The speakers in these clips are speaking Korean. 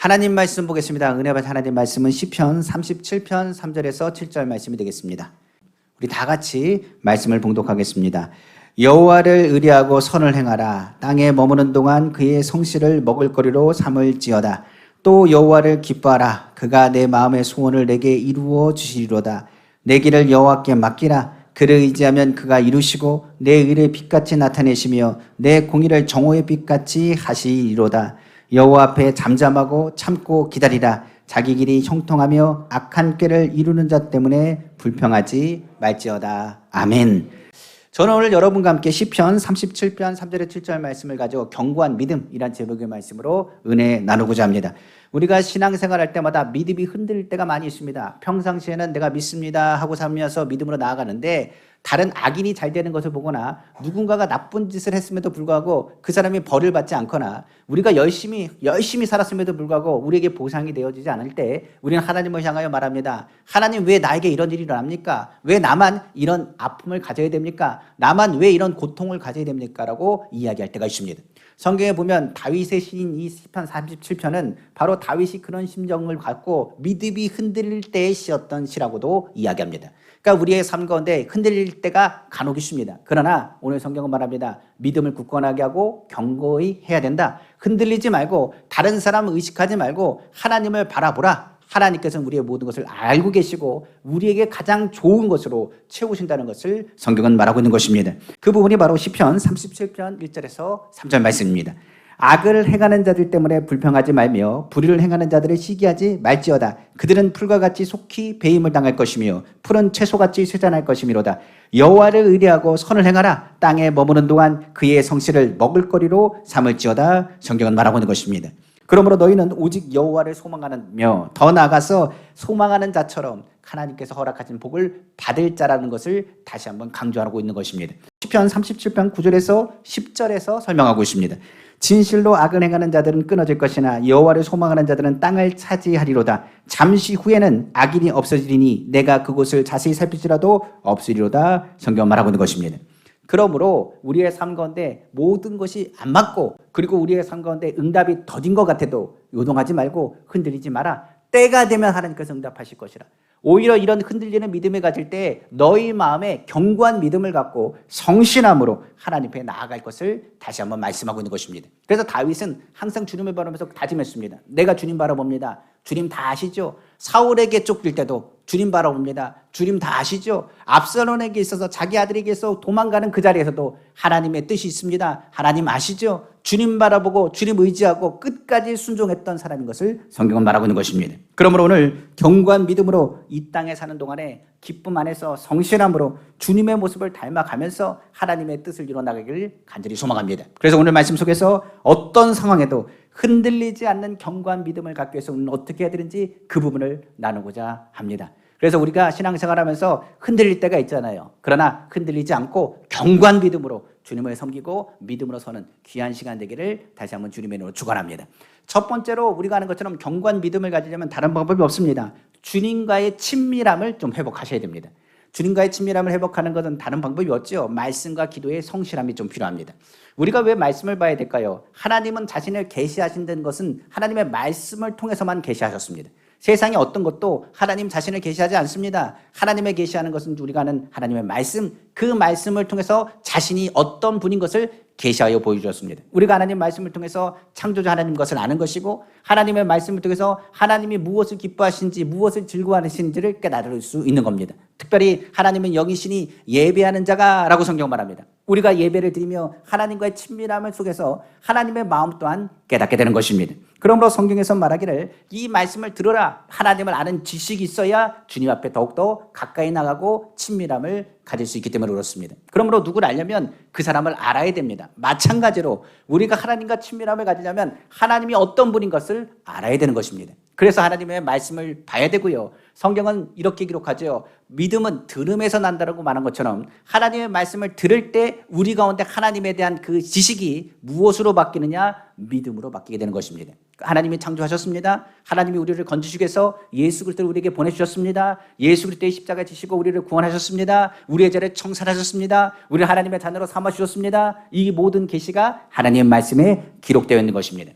하나님 말씀 보겠습니다. 은혜 받은 하나님 말씀은 시편 37편 3절에서 7절 말씀이 되겠습니다. 우리 다 같이 말씀을 봉독하겠습니다. 여호와를 의뢰하고 선을 행하라. 땅에 머무는 동안 그의 성실을 먹을거리로 삼을지어다. 또 여호와를 기뻐하라. 그가 내 마음의 소원을 내게 이루어 주시리로다. 내 길을 여호와께 맡기라. 그를 의지하면 그가 이루시고 내 의를 빛같이 나타내시며 내 공의를 정오의 빛같이 하시리로다. 여호와 앞에 잠잠하고 참고 기다리라. 자기 길이 형통하며 악한 꾀를 이루는 자 때문에 불평하지 말지어다. 아멘. 저는 오늘 여러분과 함께 시편 37편 3절에 7절 말씀을 가지고 견고한 믿음이란 제목의 말씀으로 은혜 나누고자 합니다. 우리가 신앙생활할 때마다 믿음이 흔들릴 때가 많이 있습니다. 평상시에는 내가 믿습니다 하고 살면서 믿음으로 나아가는데 다른 악인이 잘 되는 것을 보거나 누군가가 나쁜 짓을 했음에도 불구하고 그 사람이 벌을 받지 않거나 우리가 열심히 살았음에도 불구하고 우리에게 보상이 되어지지 않을 때 우리는 하나님을 향하여 말합니다. 하나님, 왜 나에게 이런 일이 일어납니까? 왜 나만 이런 아픔을 가져야 됩니까? 나만 왜 이런 고통을 가져야 됩니까? 라고 이야기할 때가 있습니다. 성경에 보면 다윗의 시인 이 시편 37편은 바로 다윗이 그런 심정을 갖고 믿음이 흔들릴 때에 시였던 시라고도 이야기합니다. 그러니까 우리의 삶 가운데 흔들릴 때가 간혹 있습니다. 그러나 오늘 성경은 말합니다. 믿음을 굳건하게 하고 견고히 해야 된다. 흔들리지 말고 다른 사람을 의식하지 말고 하나님을 바라보라. 하나님께서는 우리의 모든 것을 알고 계시고 우리에게 가장 좋은 것으로 채우신다는 것을 성경은 말하고 있는 것입니다. 그 부분이 바로 시편 37편 1절에서 3절 말씀입니다. 악을 행하는 자들 때문에 불평하지 말며 불의를 행하는 자들을 시기하지 말지어다. 그들은 풀과 같이 속히 배임을 당할 것이며 푸른 채소같이 쇠잔할 것이미로다. 여호와를 의뢰하고 선을 행하라. 땅에 머무는 동안 그의 성실을 먹을거리로 삼을지어다. 성경은 말하고 있는 것입니다. 그러므로 너희는 오직 여호와를 소망하며 더 나아가서 소망하는 자처럼 하나님께서 허락하신 복을 받을 자라는 것을 다시 한번 강조하고 있는 것입니다. 시편 37편 9절에서 10절에서 설명하고 있습니다. 진실로 악을 행하는 자들은 끊어질 것이나 여호와를 소망하는 자들은 땅을 차지하리로다. 잠시 후에는 악인이 없어지리니 내가 그곳을 자세히 살필지라도 없으리로다. 성경 말하고 있는 것입니다. 그러므로 우리의 삶 가운데 모든 것이 안 맞고 그리고 우리의 삶 가운데 응답이 더딘 것 같아도 요동하지 말고 흔들리지 마라. 때가 되면 하나님께서 응답하실 것이라. 오히려 이런 흔들리는 믿음을 가질 때 너희 마음에 견고한 믿음을 갖고 성실함으로 하나님 앞에 나아갈 것을 다시 한번 말씀하고 있는 것입니다. 그래서 다윗은 항상 주님을 바라보면서 다짐했습니다. 내가 주님 바라봅니다. 주님 다 아시죠? 사울에게 쫓길 때도 주님 바라봅니다. 주님 다 아시죠? 압살롬에게 있어서 자기 아들에게서 도망가는 그 자리에서도 하나님의 뜻이 있습니다. 하나님 아시죠? 주님 바라보고 주님 의지하고 끝까지 순종했던 사람인 것을 성경은 말하고 있는 것입니다. 그러므로 오늘 견고한 믿음으로 이 땅에 사는 동안에 기쁨 안에서 성실함으로 주님의 모습을 닮아가면서 하나님의 뜻을 이뤄나가기를 간절히 소망합니다. 그래서 오늘 말씀 속에서 어떤 상황에도 흔들리지 않는 견고한 믿음을 갖기 위해서 우리는 어떻게 해야 되는지 그 부분을 나누고자 합니다. 그래서 우리가 신앙생활하면서 흔들릴 때가 있잖아요. 그러나 흔들리지 않고 견고한 믿음으로 주님을 섬기고 믿음으로 서는 귀한 시간 되기를 다시 한번 주님의 이름으로 축원합니다. 첫 번째로 우리가 하는 것처럼 견고한 믿음을 가지려면 다른 방법이 없습니다. 주님과의 친밀함을 좀 회복하셔야 됩니다. 주님과의 친밀함을 회복하는 것은 다른 방법이 없죠. 말씀과 기도의 성실함이 좀 필요합니다. 우리가 왜 말씀을 봐야 될까요? 하나님은 자신을 계시하신다는 것은 하나님의 말씀을 통해서만 계시하셨습니다. 세상에 어떤 것도 하나님 자신을 계시하지 않습니다. 하나님의 계시하는 것은 우리가 아는 하나님의 말씀, 그 말씀을 통해서 자신이 어떤 분인 것을 계시하여 보여주었습니다. 우리가 하나님 말씀을 통해서 창조자 하나님 것을 아는 것이고 하나님의 말씀을 통해서 하나님이 무엇을 기뻐하시는지 무엇을 즐거워하시는지를 깨달을 수 있는 겁니다. 특별히 하나님은 영이시니 예배하는 자가 라고 성경 말합니다. 우리가 예배를 드리며 하나님과의 친밀함을 속에서 하나님의 마음 또한 깨닫게 되는 것입니다. 그러므로 성경에서 말하기를 이 말씀을 들어라. 하나님을 아는 지식이 있어야 주님 앞에 더욱더 가까이 나가고 친밀함을 가질 수 있기 때문에 그렇습니다. 그러므로 누구를 알려면 그 사람을 알아야 됩니다. 마찬가지로 우리가 하나님과 친밀함을 가지려면 하나님이 어떤 분인 것을 알아야 되는 것입니다. 그래서 하나님의 말씀을 봐야 되고요. 성경은 이렇게 기록하죠. 믿음은 들음에서 난다라고 말한 것처럼 하나님의 말씀을 들을 때 우리 가운데 하나님에 대한 그 지식이 무엇으로 바뀌느냐? 믿음으로 바뀌게 되는 것입니다. 하나님이 창조하셨습니다. 하나님이 우리를 건지시기 위해서 예수 그리스도를 우리에게 보내주셨습니다. 예수 그리스도의 십자가에 지시고 우리를 구원하셨습니다. 우리의 죄를 청산하셨습니다. 우리를 하나님의 자녀로 삼아주셨습니다. 이 모든 계시가 하나님의 말씀에 기록되어 있는 것입니다.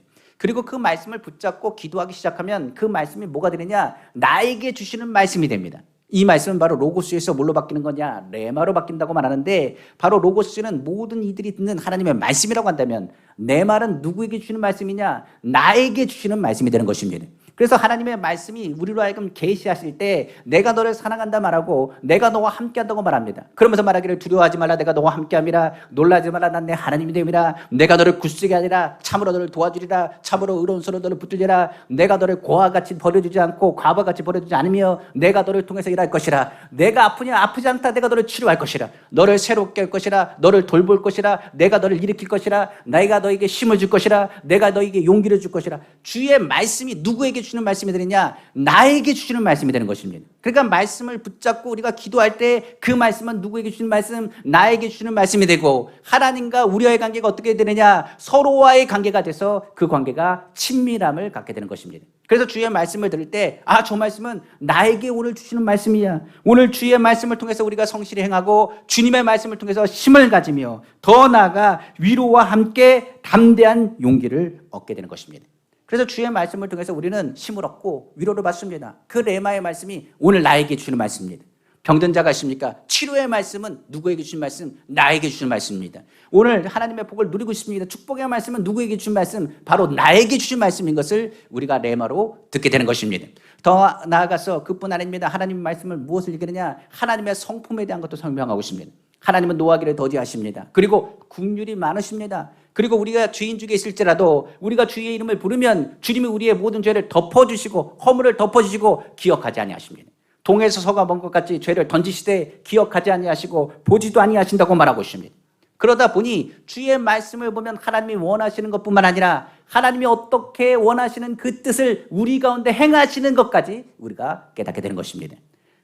그리고 그 말씀을 붙잡고 기도하기 시작하면 그 말씀이 뭐가 되느냐? 나에게 주시는 말씀이 됩니다. 이 말씀은 바로 로고스에서 뭘로 바뀌는 거냐? 레마로 바뀐다고 말하는데, 바로 로고스는 모든 이들이 듣는 하나님의 말씀이라고 한다면 내 말은 누구에게 주시는 말씀이냐? 나에게 주시는 말씀이 되는 것입니다. 그래서 하나님의 말씀이 우리로 하여금 계시하실 때 내가 너를 사랑한다 말하고 내가 너와 함께한다고 말합니다. 그러면서 말하기를 두려워하지 말라, 내가 너와 함께함이라. 놀라지 말라, 난 내 하나님이 됨이라. 내가 너를 굳세게 하리라. 참으로 너를 도와주리라. 참으로 의로운 손으로 너를 붙들리라. 내가 너를 고아와 같이 버려주지 않고 과부와 같이 버려주지 않으며 내가 너를 통해서 일할 것이라. 내가 아프냐? 아프지 않다. 내가 너를 치료할 것이라. 너를 새롭게 할 것이라. 너를 돌볼 것이라. 내가 너를 일으킬 것이라. 내가 너에게 힘을 줄 것이라. 내가 너에게 용기를 줄 것이라. 주의 말씀이 누구에게 주시는 말씀이 되느냐? 나에게 주시는 말씀이 되는 것입니다. 그러니까 말씀을 붙잡고 우리가 기도할 때 그 말씀은 누구에게 주시는 말씀? 나에게 주시는 말씀이 되고, 하나님과 우리와의 관계가 어떻게 되느냐? 서로와의 관계가 돼서 그 관계가 친밀함을 갖게 되는 것입니다. 그래서 주의 말씀을 들을 때 저 말씀은 나에게 오늘 주시는 말씀이야. 오늘 주의 말씀을 통해서 우리가 성실히 행하고 주님의 말씀을 통해서 힘을 가지며 더 나아가 위로와 함께 담대한 용기를 얻게 되는 것입니다. 그래서 주의 말씀을 통해서 우리는 힘을 얻고 위로를 받습니다. 그 레마의 말씀이 오늘 나에게 주시는 말씀입니다. 병든 자가 있습니까? 치료의 말씀은 누구에게 주신 말씀? 나에게 주신 말씀입니다. 오늘 하나님의 복을 누리고 싶습니다. 축복의 말씀은 누구에게 주신 말씀? 바로 나에게 주신 말씀인 것을 우리가 레마로 듣게 되는 것입니다. 더 나아가서 그뿐 아닙니다. 하나님의 말씀을 무엇을 얘기하느냐? 하나님의 성품에 대한 것도 설명하고 있습니다. 하나님은 노하기를 더디하십니다. 그리고 긍휼이 많으십니다. 그리고 우리가 죄인 중에 있을지라도 우리가 주의 이름을 부르면 주님이 우리의 모든 죄를 덮어주시고 허물을 덮어주시고 기억하지 아니하십니다. 동에서 서가 먼 것 같이 죄를 던지시되 기억하지 아니하시고 보지도 아니하신다고 말하고 있습니다. 그러다 보니 주의 말씀을 보면 하나님이 원하시는 것뿐만 아니라 하나님이 어떻게 원하시는 그 뜻을 우리 가운데 행하시는 것까지 우리가 깨닫게 되는 것입니다.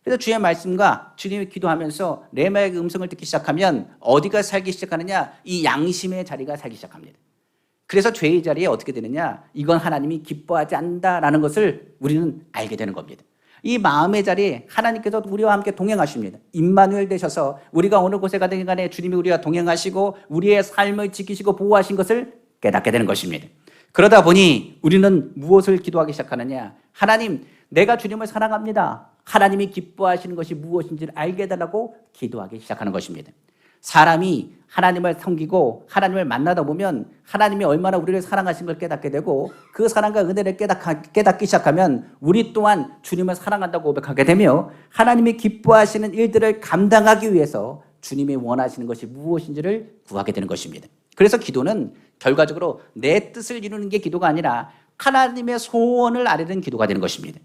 그래서 주의 말씀과 주님이 기도하면서 레마의 음성을 듣기 시작하면 어디가 살기 시작하느냐? 이 양심의 자리가 살기 시작합니다. 그래서 죄의 자리에 어떻게 되느냐? 이건 하나님이 기뻐하지 않는다라는 것을 우리는 알게 되는 겁니다. 이 마음의 자리에 하나님께서 우리와 함께 동행하십니다. 임마누엘 되셔서 우리가 어느 곳에 가든 간에 주님이 우리와 동행하시고 우리의 삶을 지키시고 보호하신 것을 깨닫게 되는 것입니다. 그러다 보니 우리는 무엇을 기도하기 시작하느냐? 하나님, 내가 주님을 사랑합니다. 하나님이 기뻐하시는 것이 무엇인지를 알게 해달라고 기도하기 시작하는 것입니다. 사람이 하나님을 섬기고 하나님을 만나다 보면 하나님이 얼마나 우리를 사랑하신 걸 깨닫게 되고 그 사랑과 은혜를 깨닫기 시작하면 우리 또한 주님을 사랑한다고 고백하게 되며 하나님이 기뻐하시는 일들을 감당하기 위해서 주님이 원하시는 것이 무엇인지를 구하게 되는 것입니다. 그래서 기도는 결과적으로 내 뜻을 이루는 게 기도가 아니라 하나님의 소원을 아뢰는 기도가 되는 것입니다.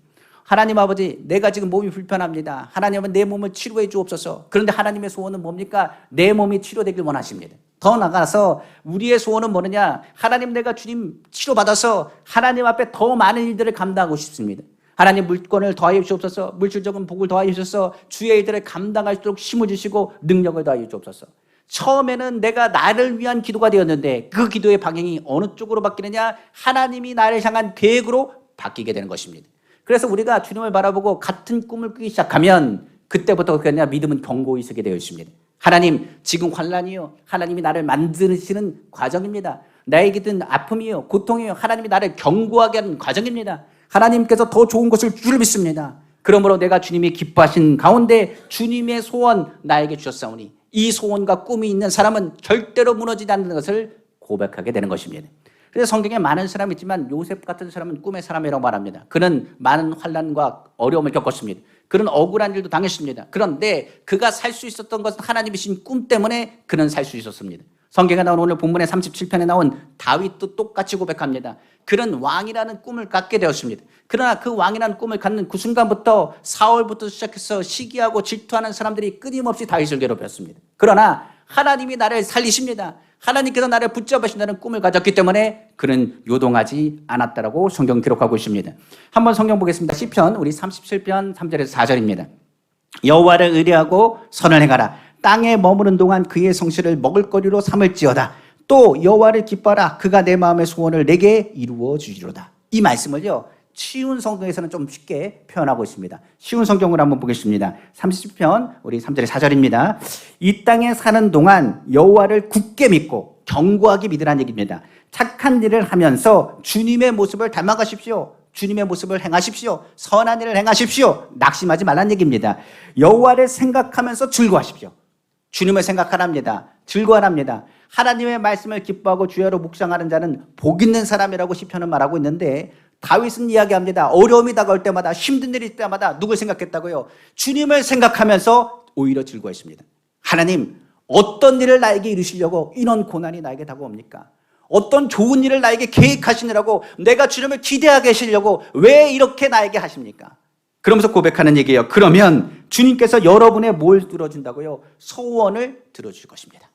하나님 아버지, 내가 지금 몸이 불편합니다. 하나님은 내 몸을 치료해 주옵소서. 그런데 하나님의 소원은 뭡니까? 내 몸이 치료되길 원하십니다. 더 나아가서 우리의 소원은 뭐느냐? 하나님, 내가 주님 치료받아서 하나님 앞에 더 많은 일들을 감당하고 싶습니다. 하나님, 물권을 더하여 주옵소서. 물질적인 복을 더하여 주셔서 주의 일들을 감당할 수 있도록 힘을 주시고 능력을 더하여 주옵소서. 처음에는 내가 나를 위한 기도가 되었는데 그 기도의 방향이 어느 쪽으로 바뀌느냐? 하나님이 나를 향한 계획으로 바뀌게 되는 것입니다. 그래서 우리가 주님을 바라보고 같은 꿈을 꾸기 시작하면 그때부터 그냥 믿음은 견고히 서게 되어 있습니다. 하나님, 지금 환난이요, 하나님이 나를 만드시는 과정입니다. 나에게 든 아픔이요, 고통이요, 하나님이 나를 견고하게 하는 과정입니다. 하나님께서 더 좋은 것을 줄 믿습니다. 그러므로 내가 주님이 기뻐하신 가운데 주님의 소원 나에게 주셨사오니 이 소원과 꿈이 있는 사람은 절대로 무너지지 않는 것을 고백하게 되는 것입니다. 그래서 성경에 많은 사람이 있지만 요셉 같은 사람은 꿈의 사람이라고 말합니다. 그는 많은 환난과 어려움을 겪었습니다. 그는 억울한 일도 당했습니다. 그런데 그가 살 수 있었던 것은 하나님이 주신 꿈 때문에 그는 살 수 있었습니다. 성경에 나온 오늘 본문의 37편에 나온 다윗도 똑같이 고백합니다. 그는 왕이라는 꿈을 갖게 되었습니다. 그러나 그 왕이라는 꿈을 갖는 그 순간부터 사울부터 시작해서 시기하고 질투하는 사람들이 끊임없이 다윗을 괴롭혔습니다. 그러나 하나님이 나를 살리십니다. 하나님께서 나를 붙잡으신다는 꿈을 가졌기 때문에 그는 요동하지 않았다라고 성경 기록하고 있습니다. 한번 성경 보겠습니다. 시편 우리 37편 3절에서 4절입니다. 여호와를 의뢰하고 선을 행하라. 땅에 머무는 동안 그의 성실을 먹을거리로 삼을지어다. 또 여호와를 기뻐하라. 그가 내 마음의 소원을 내게 이루어 주시리로다. 이 말씀을요, 쉬운 성경에서는 좀 쉽게 표현하고 있습니다. 쉬운 성경을 한번 보겠습니다. 30편 우리 3절에 4절입니다. 이 땅에 사는 동안 여호와를 굳게 믿고 견고하게 믿으라는 얘기입니다. 착한 일을 하면서 주님의 모습을 닮아가십시오. 주님의 모습을 행하십시오. 선한 일을 행하십시오. 낙심하지 말라는 얘기입니다. 여호와를 생각하면서 즐거워하십시오. 주님을 생각하랍니다. 즐거워합니다. 하나님의 말씀을 기뻐하고 주야로 묵상하는 자는 복 있는 사람이라고 시편은 말하고 있는데, 다윗은 이야기합니다. 어려움이 다가올 때마다, 힘든 일이 있을 때마다 누굴 생각했다고요? 주님을 생각하면서 오히려 즐거워했습니다. 하나님, 어떤 일을 나에게 이루시려고 이런 고난이 나에게 다가옵니까? 어떤 좋은 일을 나에게 계획하시느라고, 내가 주님을 기대하게 하시려고 왜 이렇게 나에게 하십니까? 그러면서 고백하는 얘기예요. 그러면 주님께서 여러분의 뭘 들어준다고요? 소원을 들어주실 것입니다.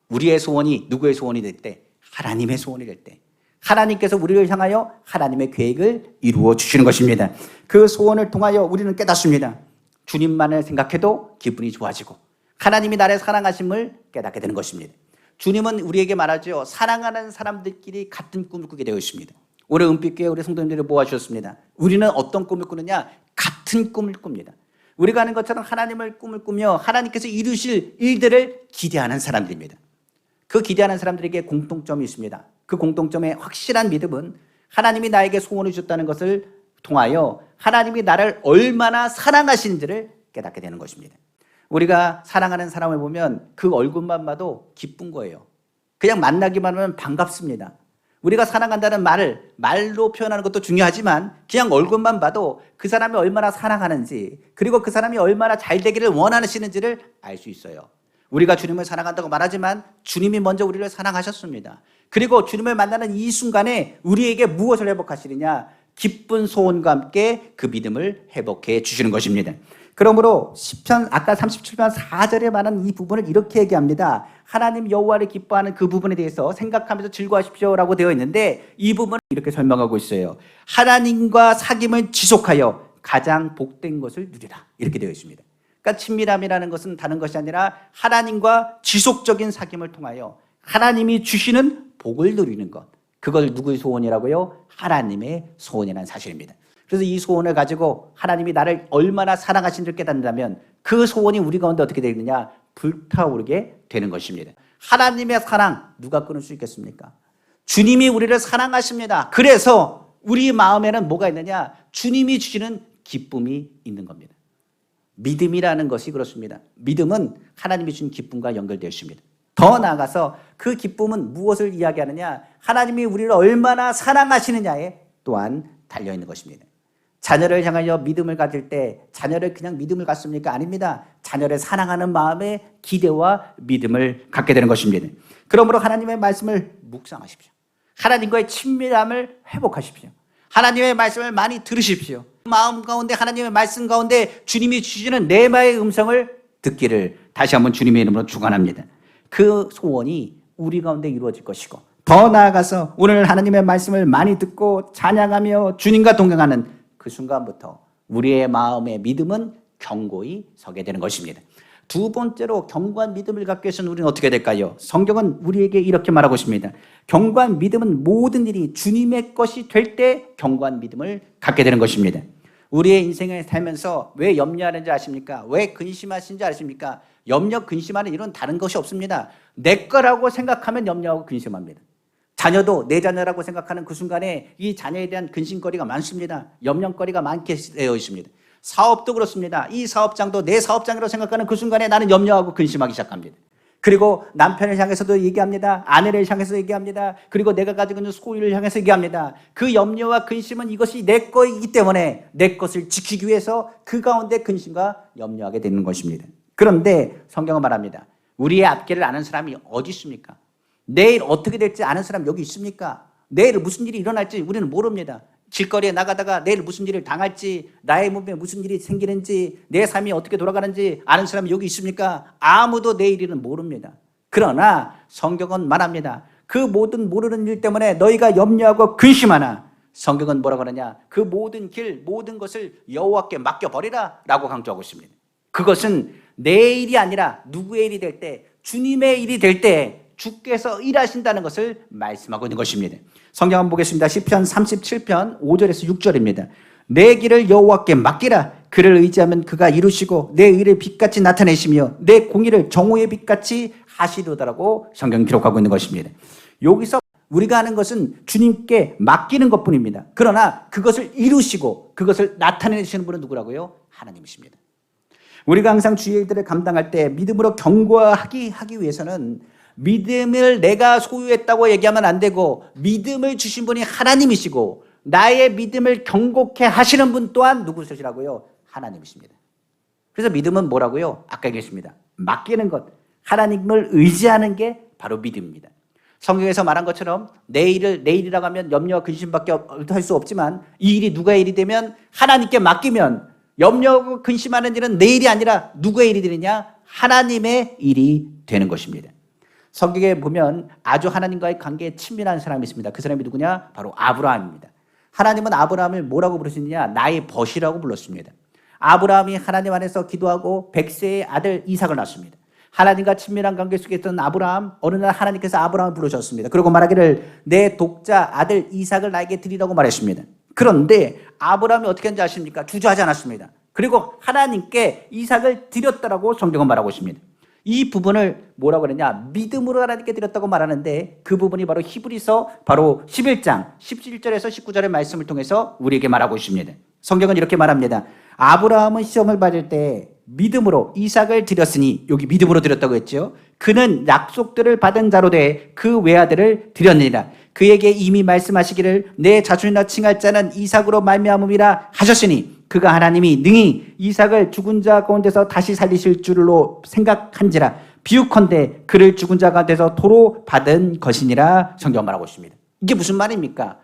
우리의 소원이 누구의 소원이 될 때? 하나님의 소원이 될 때, 하나님께서 우리를 향하여 하나님의 계획을 이루어 주시는 것입니다. 그 소원을 통하여 우리는 깨닫습니다. 주님만을 생각해도 기분이 좋아지고 하나님이 나를 사랑하심을 깨닫게 되는 것입니다. 주님은 우리에게 말하죠. 사랑하는 사람들끼리 같은 꿈을 꾸게 되어 있습니다. 올해 은빛교회 우리 성도님들을 모아주셨습니다. 우리는 어떤 꿈을 꾸느냐? 같은 꿈을 꿉니다. 우리가 하는 것처럼 하나님을 꿈을 꾸며 하나님께서 이루실 일들을 기대하는 사람들입니다. 그 기대하는 사람들에게 공통점이 있습니다. 그 공통점의 확실한 믿음은 하나님이 나에게 소원을 주셨다는 것을 통하여 하나님이 나를 얼마나 사랑하시는지를 깨닫게 되는 것입니다. 우리가 사랑하는 사람을 보면 그 얼굴만 봐도 기쁜 거예요. 그냥 만나기만 하면 반갑습니다. 우리가 사랑한다는 말을 말로 표현하는 것도 중요하지만 그냥 얼굴만 봐도 그 사람이 얼마나 사랑하는지, 그리고 그 사람이 얼마나 잘 되기를 원하시는지를 알 수 있어요. 우리가 주님을 사랑한다고 말하지만 주님이 먼저 우리를 사랑하셨습니다. 그리고 주님을 만나는 이 순간에 우리에게 무엇을 회복하시느냐? 기쁜 소원과 함께 그 믿음을 회복해 주시는 것입니다. 그러므로 시편 아까 37편 4절에 말한 이 부분을 이렇게 얘기합니다. 하나님 여호와를 기뻐하는 그 부분에 대해서 생각하면서 즐거워하십시오라고 되어 있는데, 이 부분을 이렇게 설명하고 있어요. 하나님과 사귐을 지속하여 가장 복된 것을 누리라, 이렇게 되어 있습니다. 그러니까 친밀함이라는 것은 다른 것이 아니라 하나님과 지속적인 사귐을 통하여 하나님이 주시는 복을 누리는 것, 그걸 누구의 소원이라고요? 하나님의 소원이라는 사실입니다. 그래서 이 소원을 가지고 하나님이 나를 얼마나 사랑하신지를 깨닫는다면 그 소원이 우리 가운데 어떻게 되느냐? 불타오르게 되는 것입니다. 하나님의 사랑 누가 끊을 수 있겠습니까? 주님이 우리를 사랑하십니다. 그래서 우리 마음에는 뭐가 있느냐? 주님이 주시는 기쁨이 있는 겁니다. 믿음이라는 것이 그렇습니다. 믿음은 하나님이 주신 기쁨과 연결되어 있습니다. 더 나아가서 그 기쁨은 무엇을 이야기하느냐? 하나님이 우리를 얼마나 사랑하시느냐에 또한 달려있는 것입니다. 자녀를 향하여 믿음을 가질 때 자녀를 그냥 믿음을 갖습니까? 아닙니다. 자녀를 사랑하는 마음의 기대와 믿음을 갖게 되는 것입니다. 그러므로 하나님의 말씀을 묵상하십시오. 하나님과의 친밀함을 회복하십시오. 하나님의 말씀을 많이 들으십시오. 마음 가운데 하나님의 말씀 가운데 주님이 주시는 내마의 음성을 듣기를 다시 한번 주님의 이름으로 축원합니다. 그 소원이 우리 가운데 이루어질 것이고, 더 나아가서 오늘 하나님의 말씀을 많이 듣고 찬양하며 주님과 동행하는 그 순간부터 우리의 마음의 믿음은 견고히 서게 되는 것입니다. 두 번째로 견고한 믿음을 갖기 위해서는 우리는 어떻게 될까요? 성경은 우리에게 이렇게 말하고 있습니다. 견고한 믿음은 모든 일이 주님의 것이 될 때 견고한 믿음을 갖게 되는 것입니다. 우리의 인생을 살면서 왜 염려하는지 아십니까? 왜 근심하시는지 아십니까? 염려, 근심하는 일은 다른 것이 없습니다. 내 거라고 생각하면 염려하고 근심합니다. 자녀도 내 자녀라고 생각하는 그 순간에 이 자녀에 대한 근심거리가 많습니다. 염려거리가 많게 되어 있습니다. 사업도 그렇습니다. 이 사업장도 내 사업장이라고 생각하는 그 순간에 나는 염려하고 근심하기 시작합니다. 그리고 남편을 향해서도 얘기합니다. 아내를 향해서 얘기합니다. 그리고 내가 가지고 있는 소유를 향해서 얘기합니다. 그 염려와 근심은 이것이 내 거이기 때문에 내 것을 지키기 위해서 그 가운데 근심과 염려하게 되는 것입니다. 그런데 성경은 말합니다. 우리의 앞길을 아는 사람이 어디 있습니까? 내일 어떻게 될지 아는 사람 여기 있습니까? 내일 무슨 일이 일어날지 우리는 모릅니다. 길거리에 나가다가 내일 무슨 일을 당할지, 나의 몸에 무슨 일이 생기는지, 내 삶이 어떻게 돌아가는지 아는 사람이 여기 있습니까? 아무도 내일 일은 모릅니다. 그러나 성경은 말합니다. 그 모든 모르는 일 때문에 너희가 염려하고 근심하나, 성경은 뭐라고 하느냐? 그 모든 길, 모든 것을 여호와께 맡겨버리라 라고 강조하고 있습니다. 그것은 내 일이 아니라 누구의 일이 될 때, 주님의 일이 될 때 주께서 일하신다는 것을 말씀하고 있는 것입니다. 성경 한번 보겠습니다. 시편 37편 5절에서 6절입니다. 내 길을 여호와께 맡기라. 그를 의지하면 그가 이루시고 내 의를 빛같이 나타내시며 내 공의를 정오의 빛같이 하시려다라고 성경은 기록하고 있는 것입니다. 여기서 우리가 하는 것은 주님께 맡기는 것뿐입니다. 그러나 그것을 이루시고 그것을 나타내시는 분은 누구라고요? 하나님이십니다. 우리가 항상 주의 일들을 감당할 때 믿음으로 경고하기 위해서는 믿음을 내가 소유했다고 얘기하면 안 되고 믿음을 주신 분이 하나님이시고 나의 믿음을 경고케 하시는 분 또한 누구시라고요? 하나님이십니다. 그래서 믿음은 뭐라고요? 아까 얘기했습니다. 맡기는 것, 하나님을 의지하는 게 바로 믿음입니다. 성경에서 말한 것처럼 내일이라고 하면 염려와 근심밖에 할 수 없지만 이 일이 누구의 일이 되면 하나님께 맡기면 염려하고 근심하는 일은 내 일이 아니라 누구의 일이 되느냐? 하나님의 일이 되는 것입니다. 성경에 보면 아주 하나님과의 관계에 친밀한 사람이 있습니다. 그 사람이 누구냐? 바로 아브라함입니다. 하나님은 아브라함을 뭐라고 부르시느냐? 나의 벗이라고 불렀습니다. 아브라함이 하나님 안에서 기도하고 100세의 아들 이삭을 낳습니다. 하나님과 친밀한 관계 속에 있던 아브라함, 어느 날 하나님께서 아브라함을 부르셨습니다. 그리고 말하기를 내 독자 아들 이삭을 나에게 드리라고 말했습니다. 그런데 아브라함이 어떻게 했는지 아십니까? 주저하지 않았습니다. 그리고 하나님께 이삭을 드렸다라고 성경은 말하고 있습니다. 이 부분을 뭐라고 그러냐? 믿음으로 하나님께 드렸다고 말하는데 그 부분이 바로 히브리서 바로 11장 17절에서 19절의 말씀을 통해서 우리에게 말하고 있습니다. 성경은 이렇게 말합니다. 아브라함은 시험을 받을 때 믿음으로 이삭을 드렸으니, 여기 믿음으로 드렸다고 했죠. 그는 약속들을 받은 자로 돼 그 외아들을 드렸느니라. 그에게 이미 말씀하시기를 내 자손이나 칭할 자는 이삭으로 말미암음이라 하셨으니 그가 하나님이 능히 이삭을 죽은 자 가운데서 다시 살리실 줄로 생각한지라. 비유컨대 그를 죽은 자 가운데서 도로 받은 것이니라. 성경 말하고 있습니다. 이게 무슨 말입니까?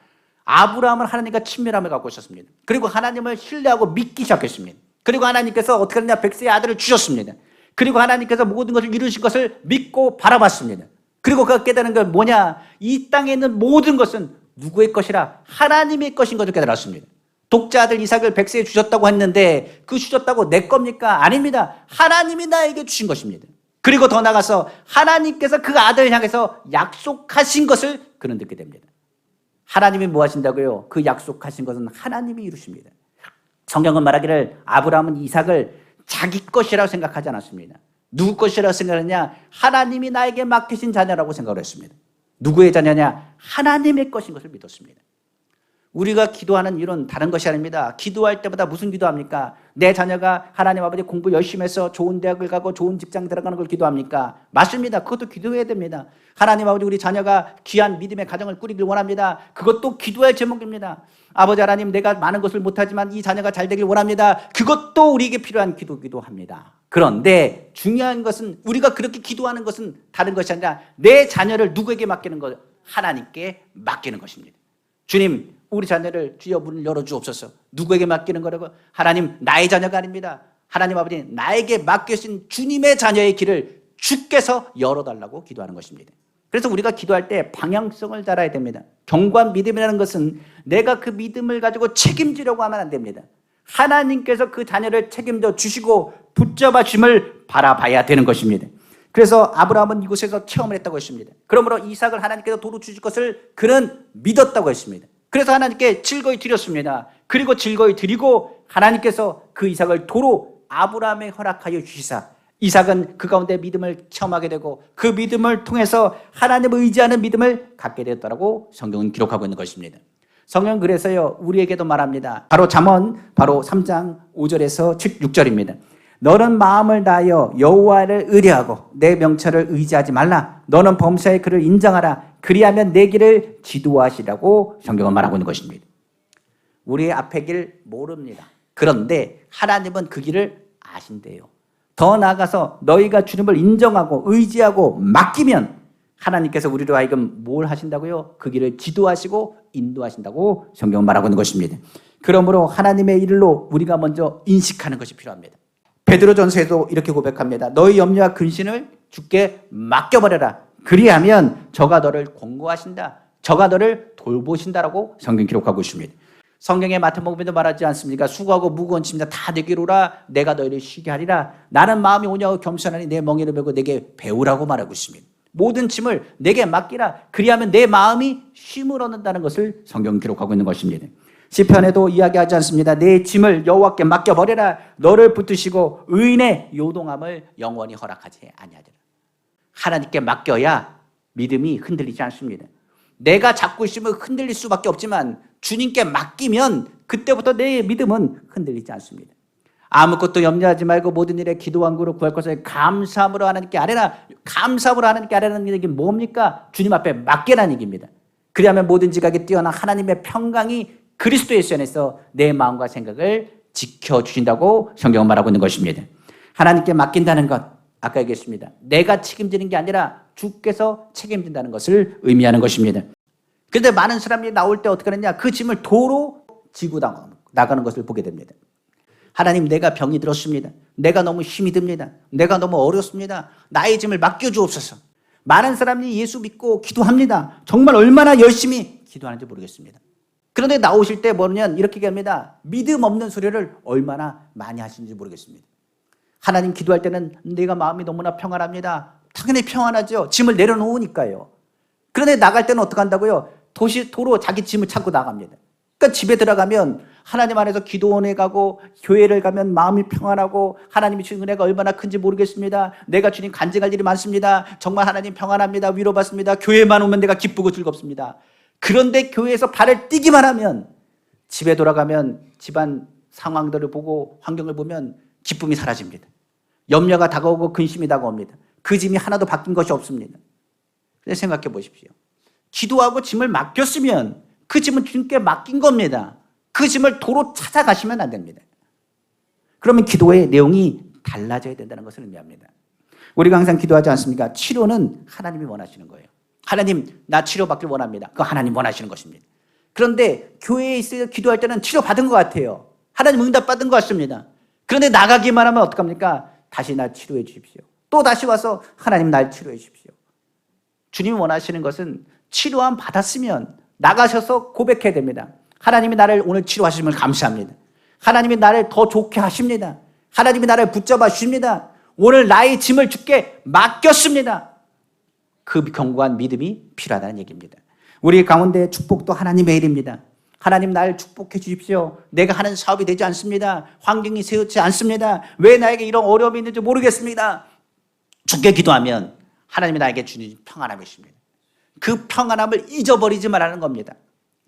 아브라함은 하나님과 친밀함을 갖고 있었습니다. 그리고 하나님을 신뢰하고 믿기 시작했습니다. 그리고 하나님께서 어떻게 하느냐? 100세의 아들을 주셨습니다. 그리고 하나님께서 모든 것을 이루신 것을 믿고 바라봤습니다. 그리고 그가 깨달은 건 뭐냐? 이 땅에 있는 모든 것은 누구의 것이라? 하나님의 것인 것을 깨달았습니다. 독자 아들 이삭을 100세에 주셨다고 했는데 그 주셨다고 내 겁니까? 아닙니다. 하나님이 나에게 주신 것입니다. 그리고 더 나아가서 하나님께서 그 아들을 향해서 약속하신 것을 그는 듣게 됩니다. 하나님이 뭐 하신다고요? 그 약속하신 것은 하나님이 이루십니다. 성경은 말하기를 아브라함은 이삭을 자기 것이라고 생각하지 않았습니다. 누구 것이라고 생각했냐? 하나님이 나에게 맡기신 자녀라고 생각을 했습니다. 누구의 자녀냐? 하나님의 것인 것을 믿었습니다. 우리가 기도하는 일은 다른 것이 아닙니다. 기도할 때마다 무슨 기도합니까? 내 자녀가 하나님 아버지 공부 열심히 해서 좋은 대학을 가고 좋은 직장 들어가는 걸 기도합니까? 맞습니다. 그것도 기도해야 됩니다. 하나님 아버지 우리 자녀가 귀한 믿음의 가정을 꾸리길 원합니다. 그것도 기도할 제목입니다. 아버지 하나님 내가 많은 것을 못하지만 이 자녀가 잘 되길 원합니다. 그것도 우리에게 필요한 기도기도 합니다. 그런데 중요한 것은 우리가 그렇게 기도하는 것은 다른 것이 아니라 내 자녀를 누구에게 맡기는 것? 하나님께 맡기는 것입니다. 주님 우리 자녀를 주여 문을 열어주옵소서. 누구에게 맡기는 거라고? 하나님 나의 자녀가 아닙니다. 하나님 아버지 나에게 맡겨진 주님의 자녀의 길을 주께서 열어달라고 기도하는 것입니다. 그래서 우리가 기도할 때 방향성을 잘 알아야 됩니다. 견고한 믿음이라는 것은 내가 그 믿음을 가지고 책임지려고 하면 안 됩니다. 하나님께서 그 자녀를 책임져 주시고 붙잡아 주심을 바라봐야 되는 것입니다. 그래서 아브라함은 이곳에서 체험을 했다고 했습니다. 그러므로 이삭을 하나님께서 도로 주실 것을 그는 믿었다고 했습니다. 그래서 하나님께 즐거이 드렸습니다. 그리고 즐거이 드리고 하나님께서 그 이삭을 도로 아브라함에 허락하여 주시사 이삭은 그 가운데 믿음을 체험하게 되고 그 믿음을 통해서 하나님을 의지하는 믿음을 갖게 되었다고 성경은 기록하고 있는 것입니다. 성경은 그래서요 우리에게도 말합니다. 바로 잠언 바로 3장 5절에서 6절입니다. 너는 마음을 다하여 여호와를 의뢰하고 내 명철을 의지하지 말라. 너는 범사에 그를 인정하라. 그리하면 내 길을 지도하시라고 성경은 말하고 있는 것입니다. 우리의 앞의 길 모릅니다. 그런데 하나님은 그 길을 아신대요. 더 나아가서 너희가 주님을 인정하고 의지하고 맡기면 하나님께서 우리로 하여금 뭘 하신다고요? 그 길을 지도하시고 인도하신다고 성경은 말하고 있는 것입니다. 그러므로 하나님의 일로 우리가 먼저 인식하는 것이 필요합니다. 베드로전서에도 이렇게 고백합니다. 너희 염려와 근심을 주께 맡겨버려라. 그리하면 저가 너를 권고하신다. 저가 너를 돌보신다라고 성경 기록하고 있습니다. 성경의 마태복음에도 말하지 않습니까? 수고하고 무거운 짐 다 내게로 오라. 내가 너희를 쉬게 하리라. 나는 마음이 오냐고 겸손하니 내 멍에를 메고 내게 배우라고 말하고 있습니다. 모든 짐을 내게 맡기라. 그리하면 내 마음이 쉼을 얻는다는 것을 성경 기록하고 있는 것입니다. 시편에도 이야기하지 않습니다. 내 짐을 여호와께 맡겨버려라. 너를 붙드시고 의인의 요동함을 영원히 허락하지 아니하리라. 하나님께 맡겨야 믿음이 흔들리지 않습니다. 내가 잡고 있으면 흔들릴 수밖에 없지만 주님께 맡기면 그때부터 내 믿음은 흔들리지 않습니다. 아무것도 염려하지 말고 모든 일에 기도와 간구로 구할 것을 감사함으로 하나님께 아뢰라. 감사함으로 하나님께 아뢰라는 얘기 뭡니까? 주님 앞에 맡겨라는 얘기입니다. 그리하면 모든 지각에 뛰어난 하나님의 평강이 그리스도 예수 안에서 내 마음과 생각을 지켜주신다고 성경은 말하고 있는 것입니다. 하나님께 맡긴다는 것, 아까 얘기했습니다. 내가 책임지는 게 아니라 주께서 책임진다는 것을 의미하는 것입니다. 그런데 많은 사람이 나올 때 어떻게 하느냐? 그 짐을 도로 지고 나가는 것을 보게 됩니다. 하나님, 내가 병이 들었습니다. 내가 너무 힘이 듭니다. 내가 너무 어렵습니다. 나의 짐을 맡겨주옵소서. 많은 사람이 예수 믿고 기도합니다. 정말 얼마나 열심히 기도하는지 모르겠습니다. 그런데 나오실 때 뭐냐면 이렇게 얘기합니다. 믿음 없는 소리를 얼마나 많이 하시는지 모르겠습니다. 하나님, 기도할 때는 내가 마음이 너무나 평안합니다. 당연히 평안하죠. 짐을 내려놓으니까요. 그런데 나갈 때는 어떻게 한다고요? 도로 자기 짐을 찾고 나갑니다. 그러니까 집에 들어가면 하나님 안에서 기도원에 가고 교회를 가면 마음이 평안하고 하나님이 주신 은혜가 얼마나 큰지 모르겠습니다. 내가 주님 간증할 일이 많습니다. 정말 하나님 평안합니다. 위로받습니다. 교회만 오면 내가 기쁘고 즐겁습니다. 그런데 교회에서 발을 띄기만 하면 집에 돌아가면 집안 상황들을 보고 환경을 보면 기쁨이 사라집니다. 염려가 다가오고 근심이 다가옵니다. 그 짐이 하나도 바뀐 것이 없습니다. 그래서 생각해 보십시오. 기도하고 짐을 맡겼으면 그 짐은 주님께 맡긴 겁니다. 그 짐을 도로 찾아가시면 안 됩니다. 그러면 기도의 내용이 달라져야 된다는 것을 의미합니다. 우리가 항상 기도하지 않습니까? 치료는 하나님이 원하시는 거예요. 하나님, 나 치료받길 원합니다. 그거 하나님 원하시는 것입니다. 그런데 교회에 있어서 기도할 때는 치료받은 것 같아요. 하나님 응답받은 것 같습니다. 그런데 나가기만 하면 어떡합니까? 다시 날 치료해 주십시오. 또 다시 와서 하나님 날 치료해 주십시오. 주님이 원하시는 것은 치료함 받았으면 나가셔서 고백해야 됩니다. 하나님이 나를 오늘 치료하심을 감사합니다. 하나님이 나를 더 좋게 하십니다. 하나님이 나를 붙잡아 주십니다. 오늘 나의 짐을 주께 맡겼습니다. 그 견고한 믿음이 필요하다는 얘기입니다. 우리 가운데 축복도 하나님의 일입니다. 하나님 날 축복해 주십시오. 내가 하는 사업이 되지 않습니다. 환경이 세우지 않습니다. 왜 나에게 이런 어려움이 있는지 모르겠습니다. 주께 기도하면 하나님이 나에게 주는 평안함이 있습니다. 그 평안함을 잊어버리지 말라는 겁니다.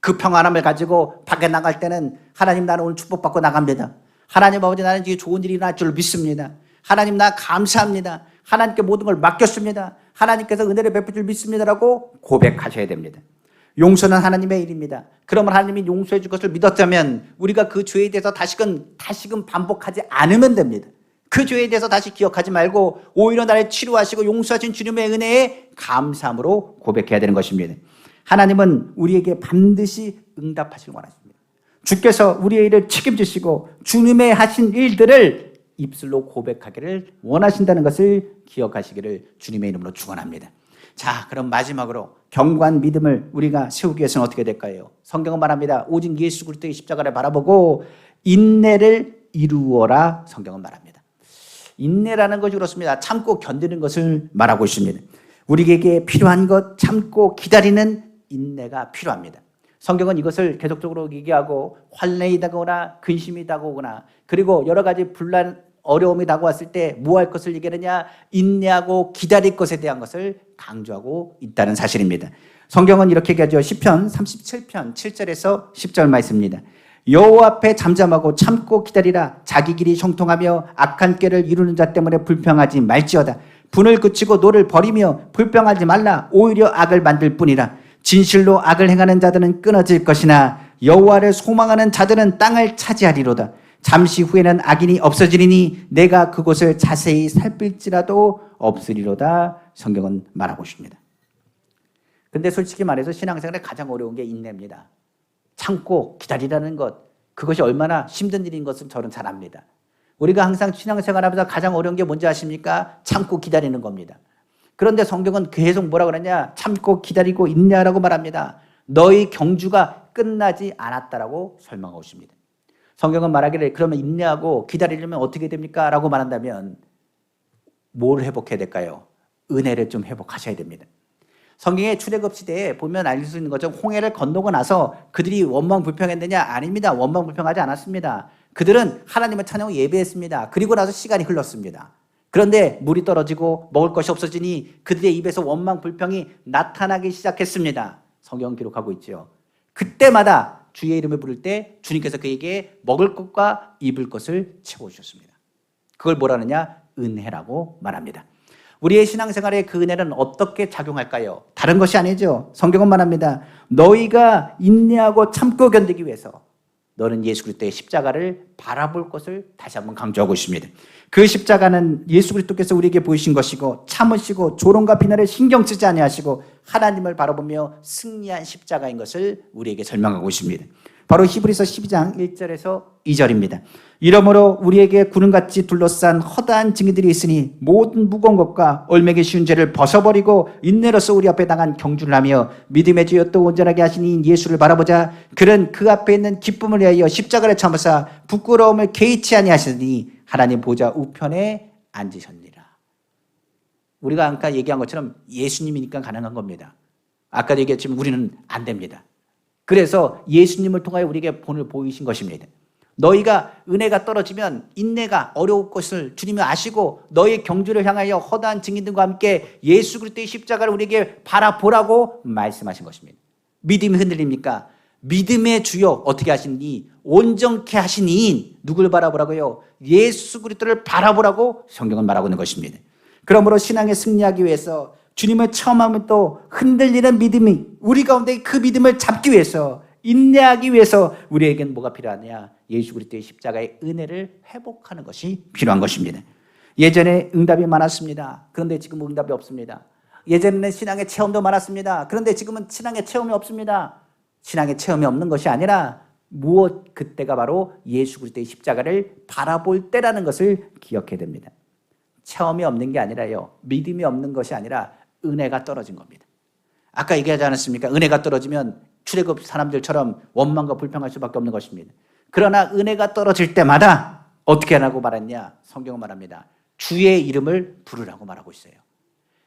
그 평안함을 가지고 밖에 나갈 때는 하나님, 나는 오늘 축복받고 나갑니다. 하나님 아버지, 나는 이게 좋은 일이 일어날 줄 믿습니다. 하나님, 나 감사합니다. 하나님께 모든 걸 맡겼습니다. 하나님께서 은혜를 베풀 줄 믿습니다라고 고백하셔야 됩니다. 용서는 하나님의 일입니다. 그러면 하나님이 용서해 줄 것을 믿었다면 우리가 그 죄에 대해서 다시금 반복하지 않으면 됩니다. 그 죄에 대해서 다시 기억하지 말고 오히려 나를 치료하시고 용서하신 주님의 은혜에 감사함으로 고백해야 되는 것입니다. 하나님은 우리에게 반드시 응답하시길 원하십니다. 주께서 우리의 일을 책임지시고 주님의 하신 일들을 입술로 고백하기를 원하신다는 것을 기억하시기를 주님의 이름으로 축원합니다. 자, 그럼 마지막으로 견고한 믿음을 우리가 세우기 위해서는 어떻게 될까요? 성경은 말합니다. 오직 예수 그리스도의 십자가를 바라보고 인내를 이루어라. 성경은 말합니다. 인내라는 것이 그렇습니다. 참고 견디는 것을 말하고 있습니다. 우리에게 필요한 것, 참고 기다리는 인내가 필요합니다. 성경은 이것을 계속적으로 얘기하고 환난이 다가오거나 근심이 다가오거나 그리고 여러 가지 분란, 어려움이 다가왔을 때 뭐 할 것을 얘기하느냐? 인내하고 기다릴 것에 대한 것을 강조하고 있다는 사실입니다. 성경은 이렇게 얘기하죠. 시편 37편 7절에서 10절 말씀입니다. 여호와 앞에 잠잠하고 참고 기다리라. 자기 길이 형통하며 악한 꾀를 이루는 자 때문에 불평하지 말지어다. 분을 그치고 노를 버리며 불평하지 말라. 오히려 악을 만들 뿐이라. 진실로 악을 행하는 자들은 끊어질 것이나 여호와를 소망하는 자들은 땅을 차지하리로다. 잠시 후에는 악인이 없어지리니 내가 그곳을 자세히 살필지라도 없으리로다. 성경은 말하고 있습니다. 근데 솔직히 말해서 신앙생활에 가장 어려운 게 인내입니다. 참고 기다리라는 것, 그것이 얼마나 힘든 일인 것을 저는 잘 압니다. 우리가 항상 신앙생활하면서 가장 어려운 게 뭔지 아십니까? 참고 기다리는 겁니다. 그런데 성경은 계속 뭐라 그러냐? 참고 기다리고 인내하라고 말합니다. 너희 경주가 끝나지 않았다라고 설명하고 있습니다. 성경은 말하기를 그러면 인내하고 기다리려면 어떻게 됩니까? 라고 말한다면 뭘 회복해야 될까요? 은혜를 좀 회복하셔야 됩니다. 성경의 출애굽 시대에 보면 알 수 있는 것처럼 홍해를 건너고 나서 그들이 원망불평했느냐? 아닙니다. 원망불평하지 않았습니다. 그들은 하나님을 찬양하고 예배했습니다. 그리고 나서 시간이 흘렀습니다. 그런데 물이 떨어지고 먹을 것이 없어지니 그들의 입에서 원망 불평이 나타나기 시작했습니다. 성경은 기록하고 있죠. 그때마다 주의 이름을 부를 때 주님께서 그에게 먹을 것과 입을 것을 채워주셨습니다. 그걸 뭐라느냐? 은혜라고 말합니다. 우리의 신앙생활에 그 은혜는 어떻게 작용할까요? 다른 것이 아니죠. 성경은 말합니다. 너희가 인내하고 참고 견디기 위해서 너는 예수 그리스도의 십자가를 바라볼 것을 다시 한번 강조하고 있습니다. 그 십자가는 예수 그리스도께서 우리에게 보이신 것이고 참으시고 조롱과 비난을 신경 쓰지 아니하시고 하나님을 바라보며 승리한 십자가인 것을 우리에게 설명하고 있습니다. 바로 히브리서 12장 1절에서 2절입니다. 이러므로 우리에게 구름같이 둘러싼 허다한 증인들이 있으니 모든 무거운 것과 얼매기 쉬운 죄를 벗어버리고 인내로서 우리 앞에 당한 경주를 하며 믿음의 주여 또 온전하게 하시니 예수를 바라보자. 그는 그 앞에 있는 기쁨을 위하여 십자가를 참으사 부끄러움을 개의치 아니하시니 하나님 보좌 우편에 앉으셨느니라. 우리가 아까 얘기한 것처럼 예수님이니까 가능한 겁니다. 아까도 얘기했지만 우리는 안 됩니다. 그래서 예수님을 통하여 우리에게 본을 보이신 것입니다. 너희가 은혜가 떨어지면 인내가 어려울 것을 주님이 아시고 너희 경주를 향하여 허다한 증인들과 함께 예수 그리스도의 십자가를 우리에게 바라보라고 말씀하신 것입니다. 믿음이 흔들립니까? 믿음의 주여 어떻게 하시니? 온전케 하신 이인 누굴 바라보라고요? 예수 그리스도를 바라보라고 성경은 말하고 있는 것입니다. 그러므로 신앙에 승리하기 위해서 주님을 처음 하면 또 흔들리는 믿음이 우리 가운데 그 믿음을 잡기 위해서 인내하기 위해서 우리에게는 뭐가 필요하냐? 예수 그리스도의 십자가의 은혜를 회복하는 것이 필요한 것입니다. 예전에 응답이 많았습니다. 그런데 지금 응답이 없습니다. 예전에는 신앙의 체험도 많았습니다. 그런데 지금은 신앙의 체험이 없습니다. 신앙의 체험이 없는 것이 아니라 무엇 그때가 바로 예수 그리스도의 십자가를 바라볼 때라는 것을 기억해야 됩니다. 체험이 없는 게 아니라요. 믿음이 없는 것이 아니라 은혜가 떨어진 겁니다. 아까 얘기하지 않았습니까? 은혜가 떨어지면 출애굽 사람들처럼 원망과 불평할 수밖에 없는 것입니다. 그러나 은혜가 떨어질 때마다 어떻게 하라고 말했냐? 성경은 말합니다. 주의 이름을 부르라고 말하고 있어요.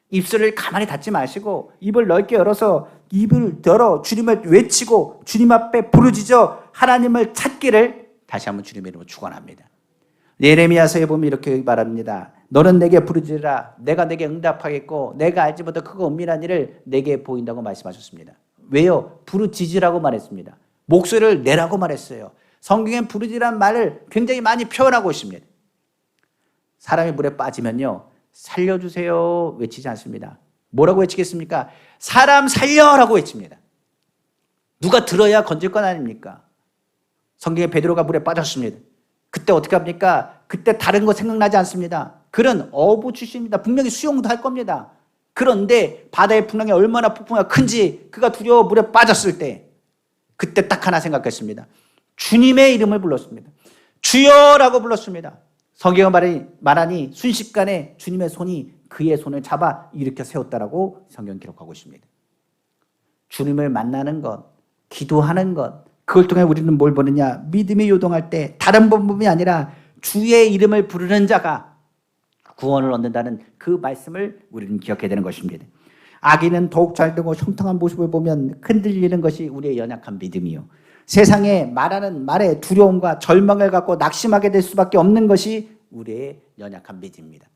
입술을 가만히 닫지 마시고 입을 넓게 열어서 입을 열어 주님을 외치고 주님 앞에 부르짖어 하나님을 찾기를 다시 한번 주님의 이름으로 축원합니다. 예레미야서에 보면 이렇게 말합니다. 너는 내게 부르짖으라. 내가 내게 응답하겠고 내가 알지 못한 크고 은밀한 일을 내게 보인다고 말씀하셨습니다. 왜요? 부르짖으라고 말했습니다. 목소리를 내라고 말했어요. 성경엔 부르짖으라는 말을 굉장히 많이 표현하고 있습니다. 사람이 물에 빠지면요. 살려주세요 외치지 않습니다. 뭐라고 외치겠습니까? 사람 살려라고 외칩니다. 누가 들어야 건질 건 아닙니까? 성경에 베드로가 물에 빠졌습니다. 그때 어떻게 합니까? 그때 다른 거 생각나지 않습니다. 그는 어부 출신입니다. 분명히 수영도 할 겁니다. 그런데 바다의 풍랑이 얼마나 폭풍이 큰지 그가 두려워 물에 빠졌을 때 그때 딱 하나 생각했습니다. 주님의 이름을 불렀습니다. 주여라고 불렀습니다. 성경은 말하니 순식간에 주님의 손이 그의 손을 잡아 일으켜 세웠다라고 성경 기록하고 있습니다. 주님을 만나는 것, 기도하는 것, 그걸 통해 우리는 뭘 보느냐? 믿음이 요동할 때 다른 방법이 아니라 주의 이름을 부르는 자가 구원을 얻는다는 그 말씀을 우리는 기억해야 되는 것입니다. 악인은 더욱 잘되고 형통한 모습을 보면 흔들리는 것이 우리의 연약한 믿음이요. 세상에 말하는 말에 두려움과 절망을 갖고 낙심하게 될 수밖에 없는 것이 우리의 연약한 믿음입니다.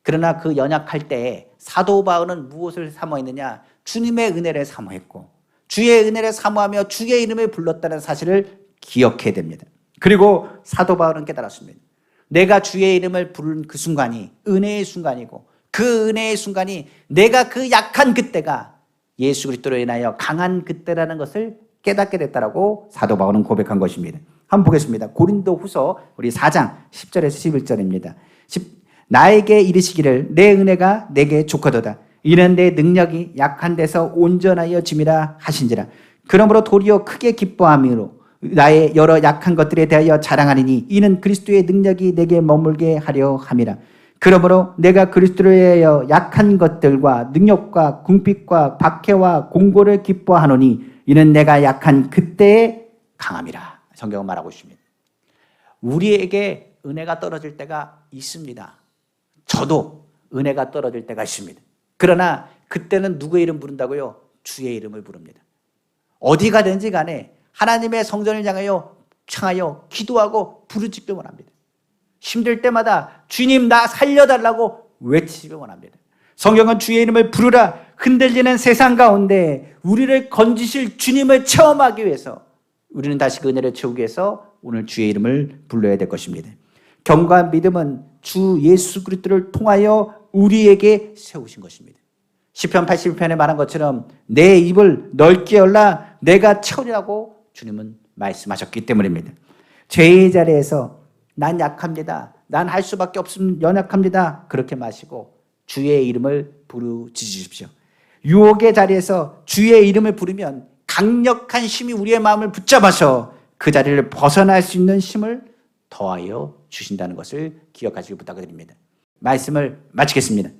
그러나 그 연약할 때 사도 바울은 무엇을 사모했느냐? 주님의 은혜를 사모했고 주의 은혜를 사모하며 주의 이름을 불렀다는 사실을 기억해야 됩니다. 그리고 사도 바울은 깨달았습니다. 내가 주의 이름을 부른 그 순간이 은혜의 순간이고 그 은혜의 순간이 내가 그 약한 그때가 예수 그리스도로 인하여 강한 그때라는 것을 깨닫게 됐다라고 사도 바울은 고백한 것입니다. 한번 보겠습니다. 고린도후서 우리 4장 10절에서 11절입니다. 나에게 이르시기를 내 은혜가 내게 좋거도다. 이는 내 능력이 약한 데서 온전하여 짐이라 하신지라. 그러므로 도리어 크게 기뻐함으로 나의 여러 약한 것들에 대하여 자랑하리니 이는 그리스도의 능력이 내게 머물게 하려 함이라. 그러므로 내가 그리스도를 위하여 약한 것들과 능력과 궁핍과 박해와 공고를 기뻐하노니 이는 내가 약한 그때의 강함이라. 성경은 말하고 있습니다. 우리에게 은혜가 떨어질 때가 있습니다. 저도 은혜가 떨어질 때가 있습니다. 그러나 그때는 누구의 이름 부른다고요? 주의 이름을 부릅니다. 어디 가든지 간에 하나님의 성전을 향하여 기도하고 부르짖기만 합니다. 힘들 때마다 주님 나 살려달라고 외치기 원합니다. 성경은 주의 이름을 부르라 흔들리는 세상 가운데 우리를 건지실 주님을 체험하기 위해서 우리는 다시 그 은혜를 채우기 위해서 오늘 주의 이름을 불러야 될 것입니다. 경건한 믿음은 주 예수 그리스도를 통하여 우리에게 세우신 것입니다. 시편 81편에 말한 것처럼 내 입을 넓게 열라 내가 채우리라고 주님은 말씀하셨기 때문입니다. 죄의 자리에서 난 약합니다. 난 할 수밖에 없음 연약합니다. 그렇게 마시고 주의 이름을 부르짖으십시오. 유혹의 자리에서 주의 이름을 부르면 강력한 힘이 우리의 마음을 붙잡아서 그 자리를 벗어날 수 있는 힘을 더하여 주신다는 것을 기억하시길 부탁드립니다. 말씀을 마치겠습니다.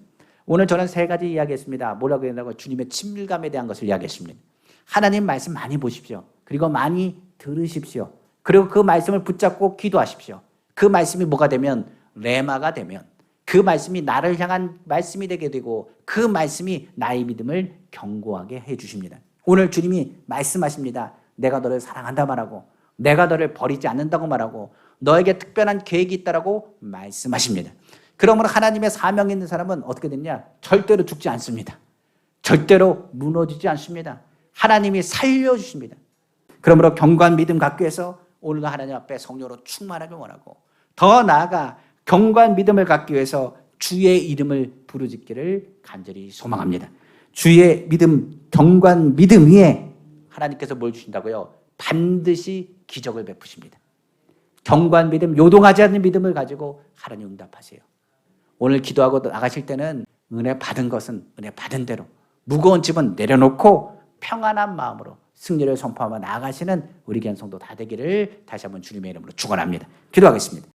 오늘 저는 세 가지 이야기했습니다. 뭐라고 했냐고 주님의 친밀감에 대한 것을 이야기했습니다. 하나님 말씀 많이 보십시오. 그리고 많이 들으십시오. 그리고 그 말씀을 붙잡고 기도하십시오. 그 말씀이 뭐가 되면 레마가 되면 그 말씀이 나를 향한 말씀이 되게 되고 그 말씀이 나의 믿음을 견고하게 해주십니다. 오늘 주님이 말씀하십니다. 내가 너를 사랑한다 말하고 내가 너를 버리지 않는다고 말하고 너에게 특별한 계획이 있다라고 말씀하십니다. 그러므로 하나님의 사명이 있는 사람은 어떻게 됐냐? 절대로 죽지 않습니다. 절대로 무너지지 않습니다. 하나님이 살려주십니다. 그러므로 견고한 믿음 갖기 위해서 오늘도 하나님 앞에 성령으로 충만하길 원하고 더 나아가 견고한 믿음을 갖기 위해서 주의 이름을 부르짖기를 간절히 소망합니다. 주의 믿음, 견고한 믿음 위에 하나님께서 뭘 주신다고요? 반드시 기적을 베푸십니다. 견고한 믿음, 요동하지 않는 믿음을 가지고 하나님 응답하세요. 오늘 기도하고 나가실 때는 은혜 받은 것은 은혜 받은 대로 무거운 짐은 내려놓고 평안한 마음으로 승리를 선포하며 나아가시는 우리 교회 성도 다 되기를 다시 한번 주님의 이름으로 축원합니다. 기도하겠습니다.